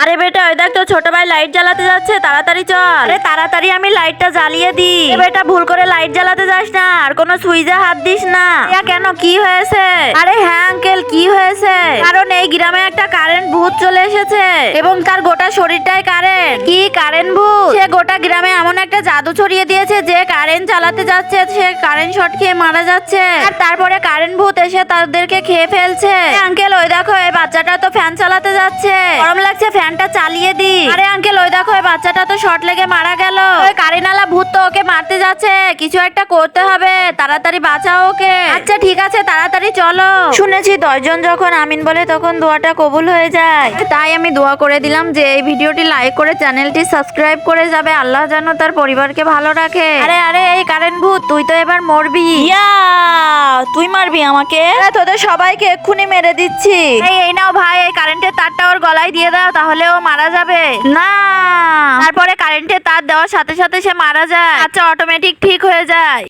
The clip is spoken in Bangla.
আরে বেটা ওই দেখ তো ছোট ভাই লাইট জ্বালাতে যাচ্ছে, তাড়াতাড়ি চল। আরে তাড়াতাড়ি আমি লাইটটা জ্বালিয়ে দি। এ বেটা ভুল করে লাইট জ্বালাতে যাস না, আর কোনো সুইচে হাত দিস না। কেন কি হয়েছে? আরে হ্যাঁ আঙ্কেল কি হয়েছে? কারণ এই গ্রামে একটা কারেন্ট ভূত চলে এসেছে এবং তার গোটা শরীরটাই কারেন্ট। কি কারেন্ট ভূত? সে গোটা গ্রামে এমন একটা জাদু ছড়িয়ে দিয়েছে যে কারেন্ট চালাতে যাচ্ছে সে কারেন্ট শর্ট খেয়ে মারা যাচ্ছে, আর তারপরে কারেন্ট ভূত এসে তাদেরকে খেয়ে ফেলছে। আঙ্কেল ওই দেখো এই বাচ্চাটা তো ফ্যান চালাতে যাচ্ছে, গরম লাগছে ফ্যানটা চালিয়ে দি। আরে আঙ্কেল ওই দেখো এই বাচ্চাটা তো শর্ট লেগে মারা গেল। ওই কারেন্টওয়ালা ভূত তো ওকে মারতে যাচ্ছে, কিছু একটা করতে হবে, তাড়াতাড়ি বাঁচাও ওকে। আচ্ছা ঠিক আছে তাড়াতাড়ি চলো। শুনেছি 10 জন যখন আমিন বলে তখন দোয়াটা কবুল হয়ে যায়, তাই আমি দোয়া করে দিলাম যে এই ভিডিওটি লাইক করে চ্যানেলটি সাবস্ক্রাইব করে যাবে। আল্লাহ যেন তার পরিবারকে ভালো রাখে। আরে আরে এই কারেন্ট ভূত তুই তো এবার মরবি। ইয়া তুই মারবি আমাকে? তোদের সবাইকে এক্ষুনি মেরে দিচ্ছি। এই নাও ভাই এই কারেন্টের তারটা ওর গলায় দিয়ে দাও, তাহলে ও মারা যাবে। না তারপরে কারেন্টের তার দেওয়ার সাথে সাথে সে মারা যায়। আচ্ছা অটোমেটিক ঠিক হয়ে যায়।